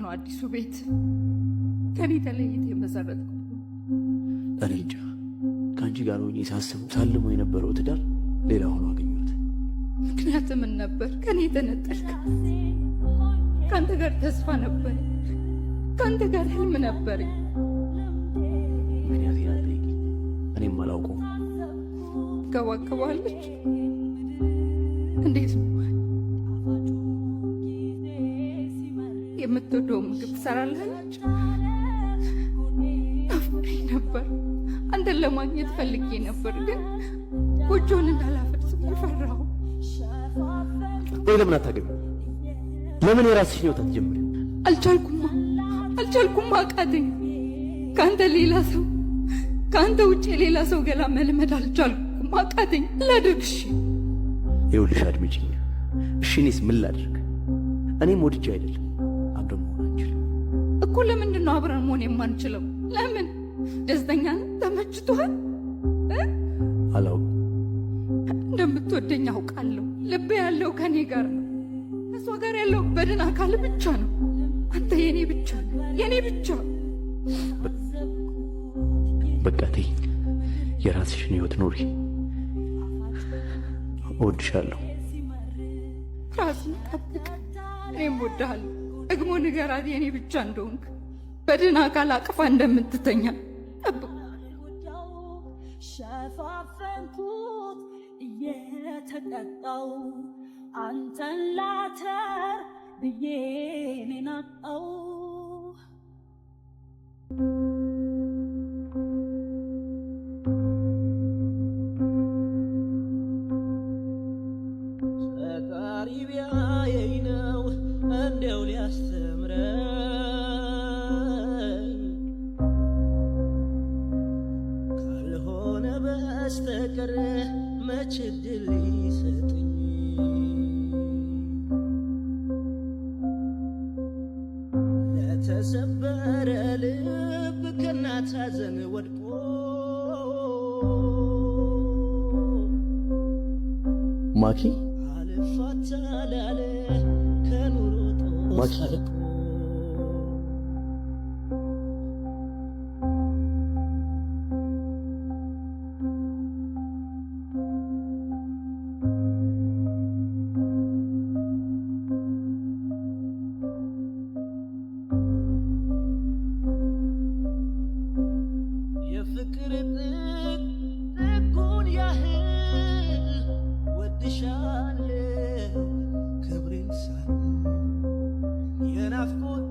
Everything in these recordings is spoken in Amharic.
ነው አዲሱ ቤት ከኔ ተለይቴ መሰረትኩ። እኔ እንጃ ከአንቺ ጋር ሆኜ ሳስበው ሳልሞ የነበረው ትዳር ሌላ ሆኖ አገኘሁት። ምክንያት ምን ነበር? ከኔ ተነጠልክ። ከአንተ ጋር ተስፋ ነበር፣ ከአንተ ጋር ህልም ነበር። ምክንያት ያለኝ እኔም አላውቀውም። ገባከባለች እንዴት ነው? የምትወደው ምግብ ትሰራለች። ናፍቆኝ ነበር፣ አንተን ለማግኘት ፈልጌ ነበር፣ ግን ጎጆን እንዳላፈርስ ፈራሁ። ወይ ለምን አታገቢ? ለምን የራስሽን ህይወት አትጀምሪም? አልቻልኩማ፣ አቃተኝ። ከአንተ ውጭ ሌላ ሰው ገላ መልመድ አልቻልኩም፣ አቃተኝ። ላድርግሽ? ይኸውልሽ አድምጪኝ እሺ። እኔስ ምን ላድርግ? እኔም ወድጄ አይደለም አብረን መሆን አንችልም እኮ። ለምንድን ነው አብረን መሆን የማንችለው? ለምን? ደስተኛ ነህ? ተመችቶሃል? አላውቅም። እንደምትወደኝ አውቃለሁ። ልቤ ያለው ከኔ ጋር ነው። ከእሷ ጋር ያለው በድን አካል ብቻ ነው። አንተ የኔ ብቻ ነው፣ የኔ ብቻ። በቃ ተይ፣ የራስሽን ህይወት ኑሪ። እወድሻለሁ። ራስን ጠብቅ። እኔም እወድሃለሁ። ደግሞ ንገራት የኔ ብቻ እንደሆንክ፣ በድን አካል አቅፋ እንደምትተኛ ጠብቅ። ሸፋፈንኩት እየተቀጣው አንተን ላተር ብዬ ናቀው። ፈጣሪ ቢያየኝ ነው እንደው ሊያስተምረኝ፣ ካልሆነ በስተቀር መች ዕድል ሊሰጠኝ። ለተሰበረ ልብ ከእናት ሐዘን ወድቆ ማኪ አልፋታ ላለ ከኑሮ ጦስ አልቆ የፍቅር ጥጉን ያህል ወድሻለሁ ክብሬን ሳል የናፍቆት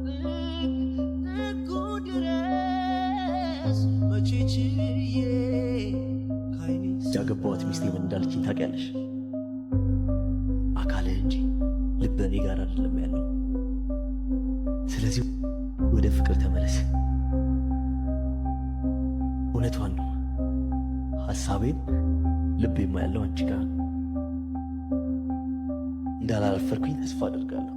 ጥጉ ድረስ መቼ ችዬ ካይኔ ያገባኋት ሚስቴ ምን እንዳለችኝ ታውቂያለሽ? አካልህ እንጂ ልብህ እኔ ጋር አይደለም ያለው። ስለዚህ ወደ ፍቅር ተመለስ። እውነቷን ነው። ሐሳቤን ልቤማ ያለው አንቺ ጋር እንዳላረፈርኩኝ ተስፋ አደርጋለሁ።